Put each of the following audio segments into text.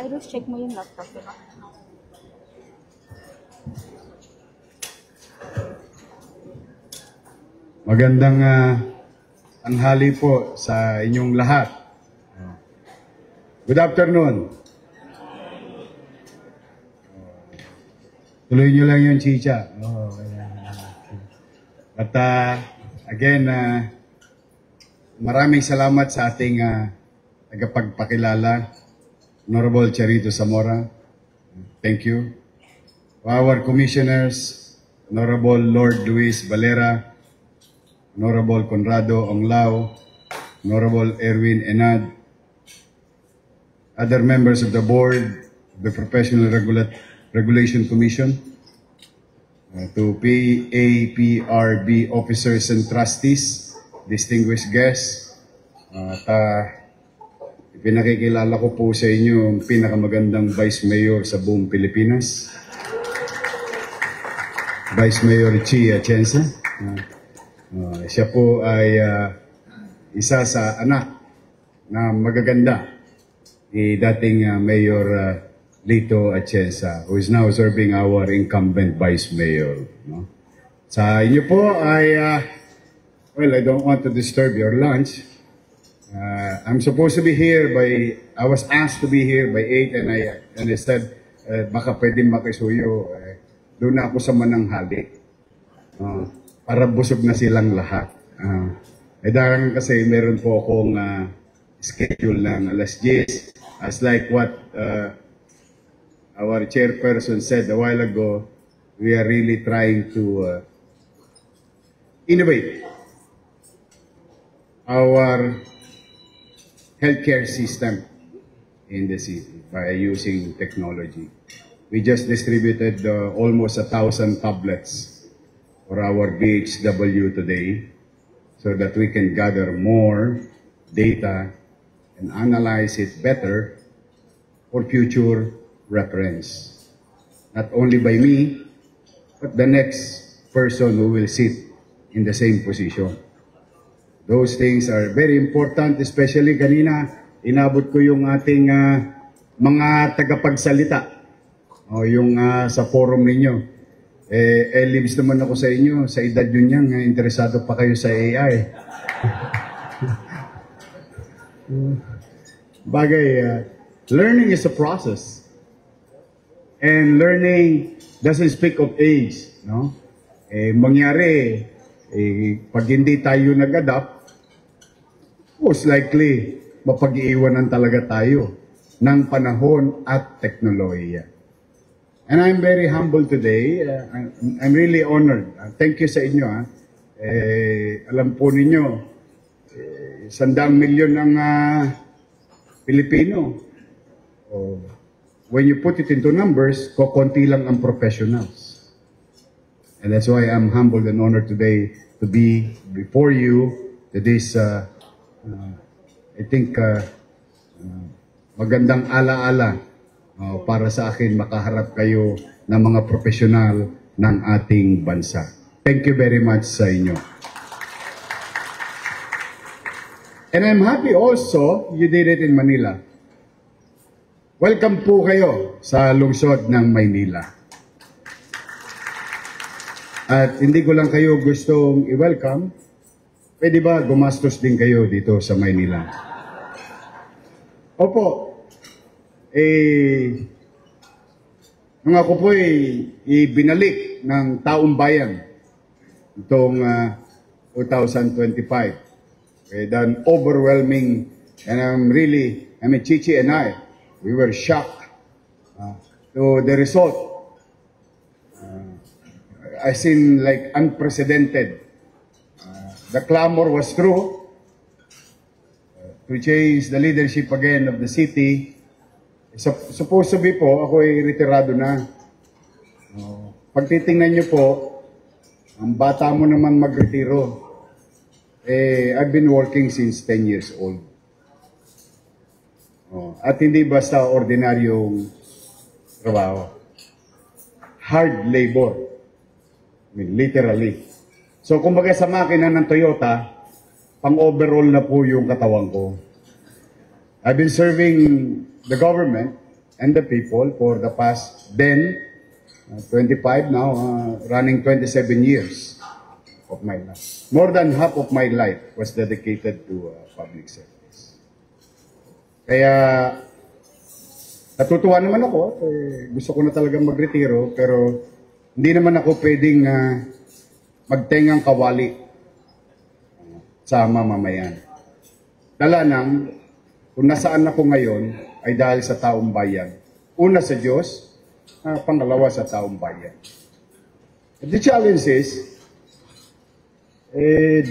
Cyrus, check mo yung laptop, diba? Magandang tanghali po sa inyong lahat. Good afternoon. Tuloy nyo lang yung chicha. But again, maraming salamat sa ating tagapagpakilala, Honorable Charito Zamora. Thank you. Our commissioners, Honorable Lord Luis Valera, Honorable Conrado Onglao, Honorable Erwin Enad, other members of the board, the Professional Regulation Commission, to PAPRB officers and trustees, distinguished guests, pinakikilala ko po sa inyo ang pinakamagandang Vice Mayor sa buong Pilipinas, Vice Mayor Chi Atienza. Siya po ay isa sa anak na magaganda ni dating Mayor Lito Atienza, who is now serving our incumbent Vice Mayor. No? Sa inyo po ay, well, I don't want to disturb your lunch. I'm supposed to be here I was asked to be here by 8 and I said, baka pwedeng makisuyo. Doon na ako sa mananghali. Para busog na silang lahat. Dahil kasi meron po akong schedule ng alas 10. As like what our chairperson said a while ago, we are really trying to innovate our healthcare system in the city by using technology. We just distributed almost 1,000 tablets for our BHW today so that we can gather more data and analyze it better for future reference. Not only by me, but the next person who will sit in the same position. Those things are very important, especially kanina, inabot ko yung ating mga tagapagsalita, yung sa forum ninyo. Libs naman ako sa inyo, sa edad yun yan, interesado pa kayo sa AI. Bagay, learning is a process. And learning doesn't speak of age. No? Mangyari, pag hindi tayo nag-adapt, most likely, mapag-iiwanan talaga tayo ng panahon at teknolohiya. And I'm very humble today. I'm really honored. Thank you sa inyo. Alam po ninyo, 100 milyon ang Pilipino. When you put it into numbers, kukunti lang ang professionals. And that's why I'm humbled and honored today to be before you to this, I think, magandang alaala. Para sa akin makaharap kayo ng mga profesional ng ating bansa. Thank you very much sa inyo. And I'm happy also you did it in Manila. Welcome po kayo sa lungsod ng Maynila. At hindi ko lang kayo gustong i-welcome, pwede ba gumastos din kayo dito sa Maynila? Opo. Nung ako po ibinalik ng taong bayan itong 2025 with an overwhelming, and Chichi and we were shocked to the result. I seen like unprecedented. The clamor was true to change the leadership again of the city. Supposed to be po, ako ay retirado na. Pag titingnan nyo po, ang bata mo naman magretiro. I've been working since 10 years old. At hindi basta ordinaryong trabaho. Hard labor. I mean, literally. So, kumbaga sa makina ng Toyota, pang-overall na po yung katawan ko. I've been serving the government and the people for the past then 25 now, running 27 years of my life. More than half of my life was dedicated to public service. Kaya natutuwa naman ako. Gusto ko na talagang magretiro, pero hindi naman ako pwedeng magtengang kawali sa mamamayan. Dala nang, kung nasaan ako ngayon, ay dahil sa taong bayan. Una sa Diyos, pangalawa sa taong bayan. The challenge is,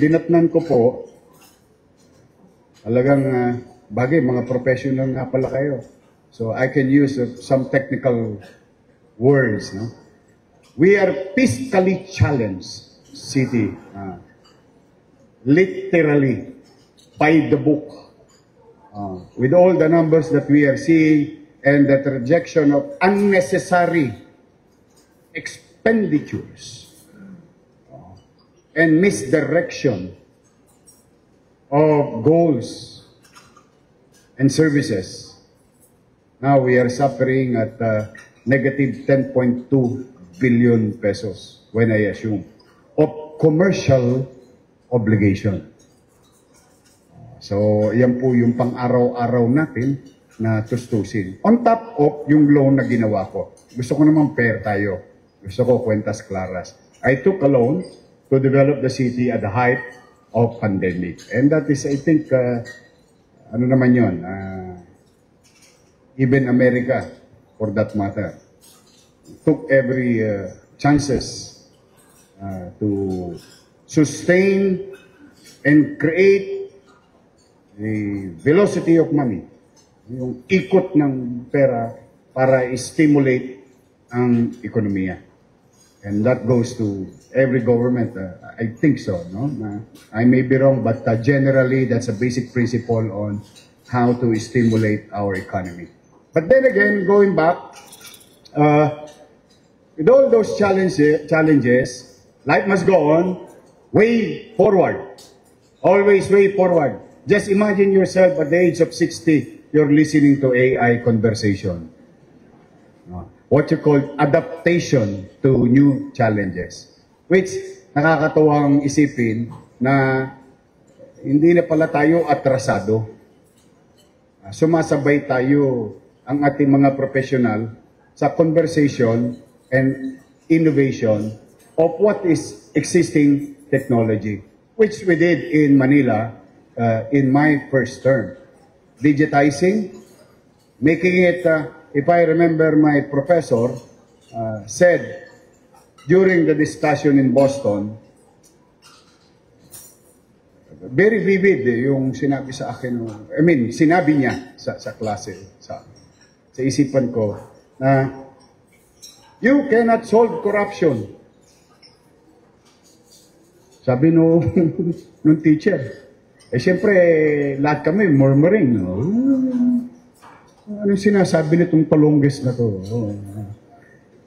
dinatnan ko po, talagang bagay, mga professional nga pala kayo. So I can use some technical words. No? We are fiscally challenged city. Literally, by the book. With all the numbers that we are seeing and the rejection of unnecessary expenditures and misdirection of goals and services. Now we are suffering at negative 10.2 billion pesos, when I assume, of commercial obligation. So, yan po yung pang-araw-araw natin na tustusin. On top of yung loan na ginawa ko. Gusto ko naman fair tayo. Gusto ko kwentas claras. I took a loan to develop the city at the height of pandemic. And that is, I think, ano naman yun, even America, for that matter, took every chances to sustain and create the velocity of money, yung ikot ng pera para stimulate ang ekonomiya. And that goes to every government. I think so. No? I may be wrong, but generally that's a basic principle on how to stimulate our economy. But then again, going back, with all those challenges, life must go on, way forward. Always way forward. Just imagine yourself at the age of 60, you're listening to AI conversation. What you call adaptation to new challenges. Which nakakatuwang isipin na hindi na pala tayo atrasado. Sumasabay tayo ang ating mga professional sa conversation and innovation of what is existing technology, which we did in Manila in my first term. Digitizing, making it, if I remember my professor said during the discussion in Boston, very vivid yung sinabi sa akin, sinabi niya sa klase, sa isipan ko, na you cannot solve corruption. Sabi nung teacher. Siyempre, lahat kami murmuring. No? Anong sinasabi nitong palongges na to?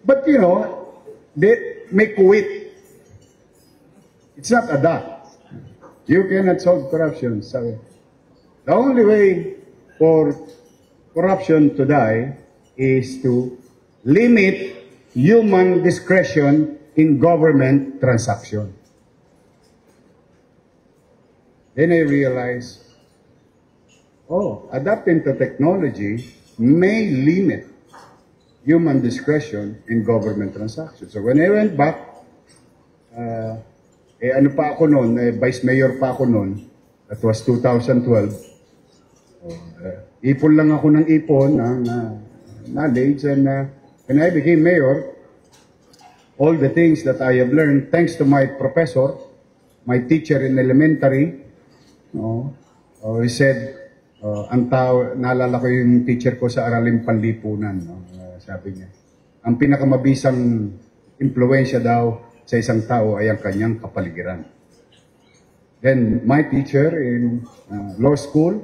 But you know, they make quit. It's not a that. You cannot solve corruption. Sabi. The only way for corruption to die is to limit human discretion in government transaction. Then I realized, adapting to technology may limit human discretion in government transactions. So when I went back, ano pa ako noon, Vice Mayor pa ako noon, that was 2012, ipon lang ako ng ipon, ng knowledge, and when I became mayor, all the things that I have learned, thanks to my professor, my teacher in elementary, he said, naalala ko yung teacher ko sa Araling Panlipunan, sabi niya, ang pinakamabisang impluensya daw sa isang tao ay ang kanyang kapaligiran. Then, my teacher in law school,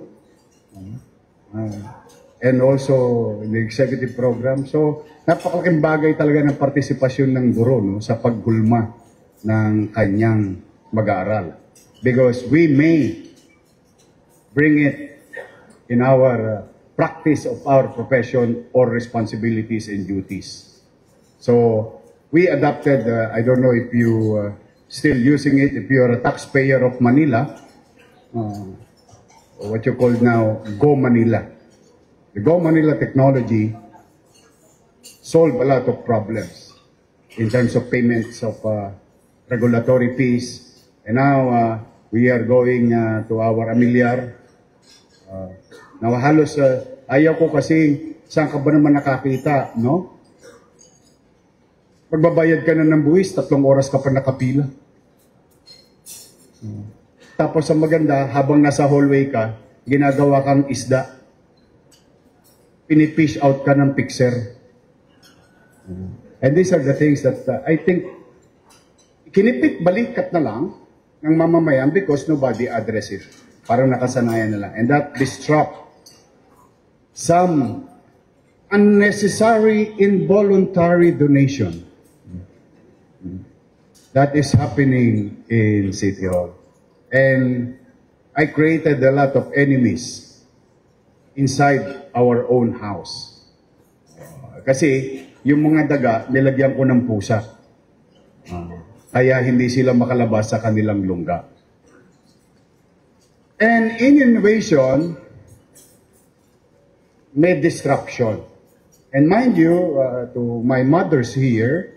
and also in the executive program. So, napakalaking bagay talaga ng partisipasyon ng guro sa paggulma ng kanyang mag-aaral. Because we may bring it in our practice of our profession or responsibilities and duties. So we adopted, I don't know if you still using it, if you're a taxpayer of Manila, what you call now Go Manila. The Go Manila technology solve a lot of problems in terms of payments of regulatory fees. And now we are going to our Amilyar. Now halos ayaw ko kasi saan ka ba naman nakakita, no? Magbabayad ka na ng buwis, 3 oras ka pa nakapila. Tapos ang maganda, habang nasa hallway ka, ginagawa kang isda. Pinifish out ka ng pixer. And these are the things that I think kinipit balikat na lang ng mamamayan because nobody address it. Parang nakasanayan na lang. And that disrupt some unnecessary involuntary donation that is happening in City Hall. And I created a lot of enemies inside our own house. Kasi yung mga daga, nilagyan ko ng pusa. Kaya hindi sila makalabas sa kanilang lungga. And in innovation, may disruption. And mind you, to my mothers here,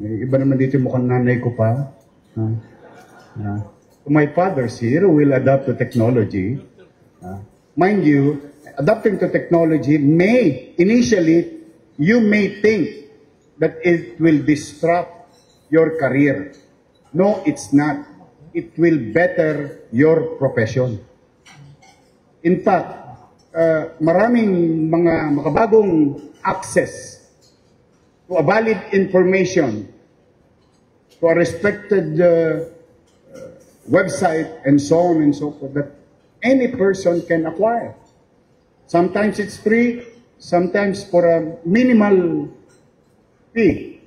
iba naman dito yung mukhang nanay ko pa. To my fathers here who will adapt to technology, mind you, adapting to technology may, initially, you may think that it will disrupt your career. No, it's not. It will better your profession. In fact, maraming mga makabagong access to a valid information to a respected website and so on and so forth that any person can acquire. Sometimes it's free, sometimes for a minimal fee.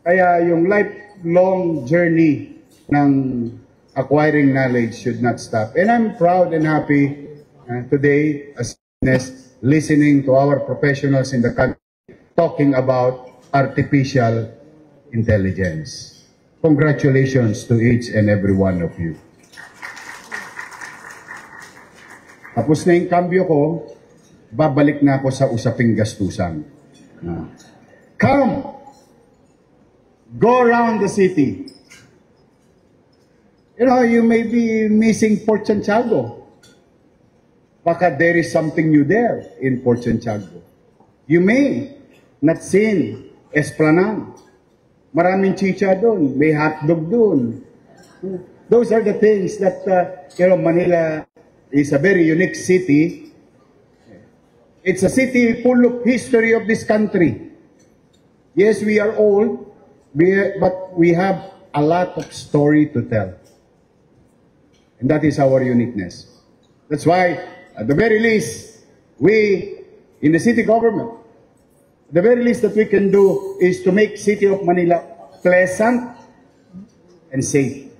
Kaya yung lifelong journey ng acquiring knowledge should not stop. And I'm proud and happy today as listening to our professionals in the country talking about artificial intelligence. Congratulations to each and every one of you. Tapos na yung kambyo ko, babalik na ako sa usaping gastusan. Come! Go around the city. You know, you may be missing Port Santiago. Baka there is something new there in Port Santiago. You may not seen Esplanade. Maraming chicha doon. May hotdog doon. Those are the things that, Manila is a very unique city. It's a city full of history of this country. Yes, we are old, but we have a lot of story to tell. And that is our uniqueness. That's why, at the very least, we, in the city government, the very least that we can do is to make City of Manila pleasant and safe.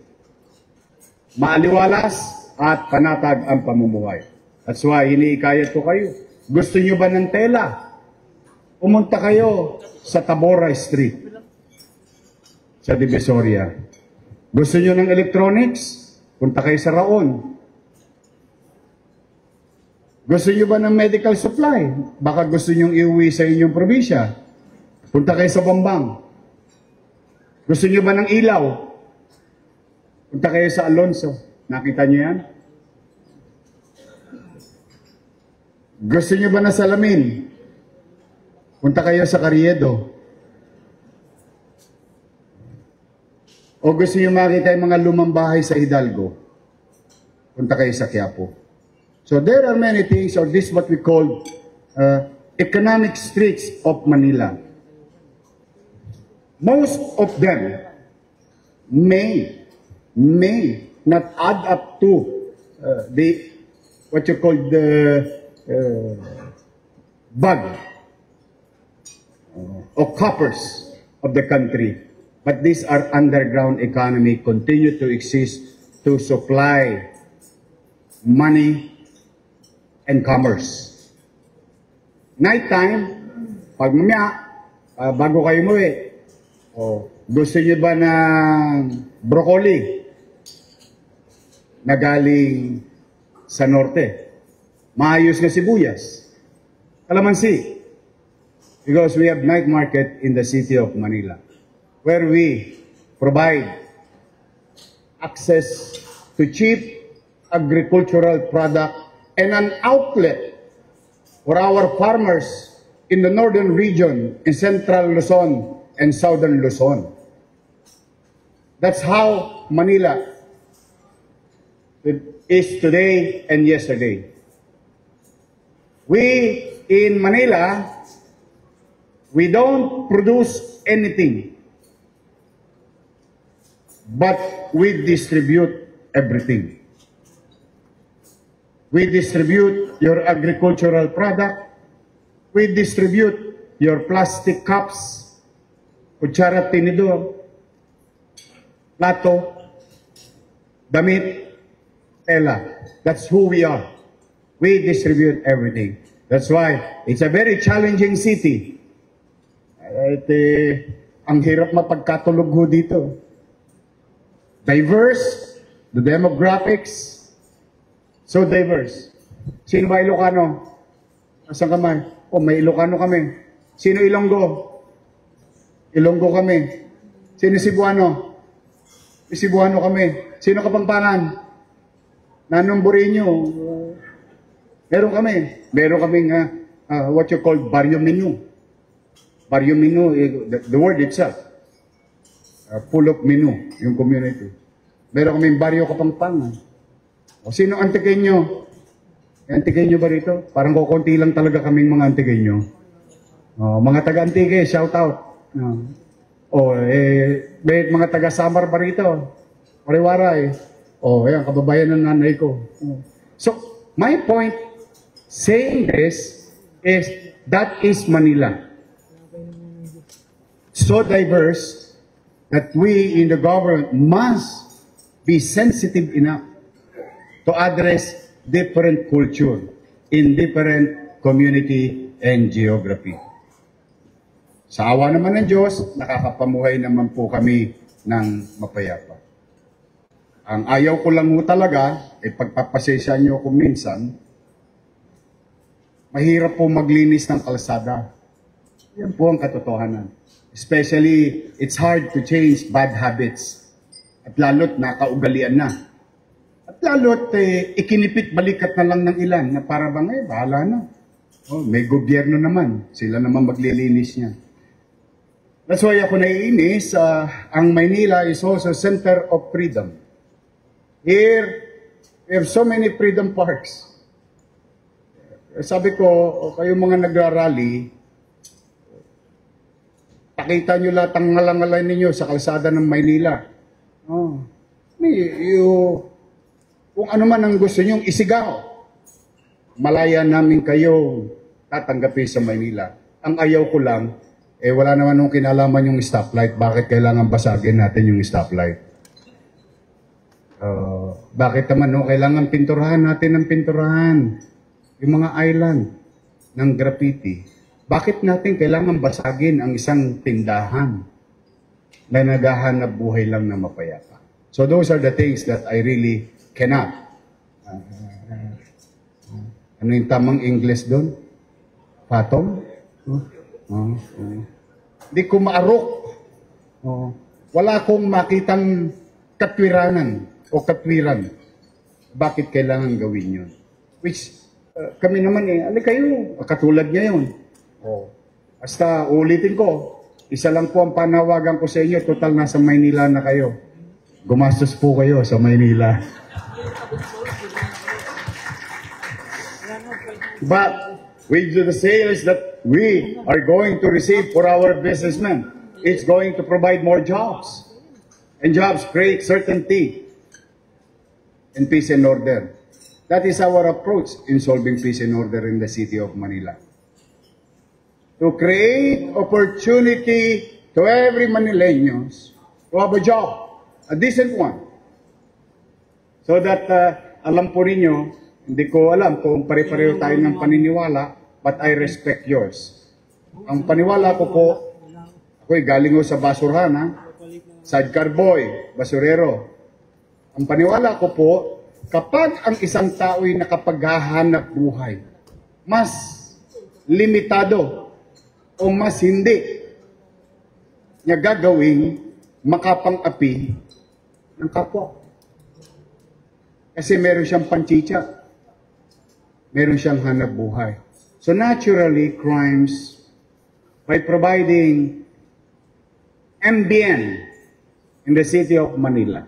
Maaliwalas at panatag ang pamumuhay. That's why, iniikayat ko kayo. Gusto nyo ba ng tela? Pumunta kayo sa Tabora Street, sa Divisoria. Gusto nyo ng electronics? Punta kayo sa Raon. Gusto nyo ba ng medical supply? Baka gusto nyo iuwi sa inyong probinsya. Punta kayo sa Bambang. Gusto nyo ba ng ilaw? Punta kayo sa Alonso. Nakita nyo yan? Gusto nyo ba na salamin? Punta kayo sa Carriedo. O gusto nyo makita yung mga lumang bahay sa Hidalgo? Punta kayo sa Quiapo. So there are many things, or this what we call economic streets of Manila. Most of them may not add up to the what you call the bag or coppers of the country. But these are underground economy continue to exist to supply money and commerce. Nighttime, pag mamaya, bago kayo umuwi, gusto niyo ba ng broccoli na galing sa norte? Maayos na sibuyas, kalamansi. Because we have night market in the city of Manila, where we provide access to cheap agricultural product and an outlet for our farmers in the northern region, in central Luzon and southern Luzon. That's how Manila is today and yesterday. We in Manila, we don't produce anything, but we distribute everything. We distribute your agricultural product. We distribute your plastic cups, kutsara, tinidor, plato, damit, tela. That's who we are. We distribute everything. That's why it's a very challenging city. Ang hirap mapagkatulog ho dito. Diverse, the demographics, so diverse. Sino ba Ilocano? Asan ka man? May Ilocano kami. Sino Ilonggo? Ilonggo kami. Sino Cebuano? Cebuano kami. Sino Kapampangan? Nanong Bureño? Meron kami. Meron kaming what you call Barrio Minu. Barrio Minu, the word itself. Full of menu, yung community. Meron kaming Barrio Kapampangan. O sino Antigueño? Antigueño ba rito? Parang kukunti lang talaga kaming mga Antigueño. Mga taga-Antique, shout out. May mga taga-Samar ba rito? Oriwaray. Ayan, kababayan ng nanay ko. So, my point saying this is that is Manila. So diverse that we in the government must be sensitive enough to address different culture in different community and geography. Sa awa naman ng Diyos, nakakapamuhay naman po kami ng mapayapa. Ang ayaw ko lang mo talaga, pagpapasensya nyo kung minsan, mahirap po maglinis ng kalsada. Yan po ang katotohanan. Especially, it's hard to change bad habits. At lalo't nakaugalian na. At lalo't ikinipit balikat na lang ng ilan na para bang bahala na. May gobyerno naman. Sila naman maglilinis niya. That's why ako naiinis. Ang Maynila is also center of freedom. Here, we have so many freedom parks. Sabi ko, kayong mga nagrarally, pakita nyo lahat ang ngalangalay ninyo sa kalsada ng Maynila. Kung ano man ang gusto nyong isigaw, malaya namin kayo tatanggapi sa Maynila. Ang ayaw ko lang, wala naman nung kinalaman yung stoplight. Bakit kailangan basagin natin yung stoplight? Bakit naman nung kailangan pinturahan natin ng pinturahan? Yung mga island ng graffiti. Bakit natin kailangan basagin ang isang tindahan na naghahanap buhay lang na mapayapa? So those are the things that I really cannot. Ano yung tamang English doon? Fathom? Hindi ko maarok. Wala akong makitang katwiranan o katwiran. Bakit kailangan gawin yun? Which, kami naman ali kayo, katulad ngayon. Basta ulitin ko, isa lang po ang panawagan ko sa inyo, total nasa Maynila na kayo. Gumastos po kayo sa Maynila. But with the sales that we are going to receive for our businessmen, it's going to provide more jobs. And jobs create certainty and peace and order. That is our approach in solving peace and order in the city of Manila. To create opportunity to every Manileños to have a job, a decent one. So that, alam po ninyo, Hindi ko alam kung pare-pareho tayo ng paniniwala, but I respect yours. Ang paniwala ko po, ako'y galing ho sa basurahan, ha? Sidecar boy, basurero. Ang paniwala ko po, kapag ang isang tao'y nakapaghahanap buhay, mas limitado o mas hindi niya gagawing makapang-api ng kapwa. Kasi meron siyang panchicha. Meron siyang hanap buhay. So naturally, crimes, by providing MBN in the city of Manila,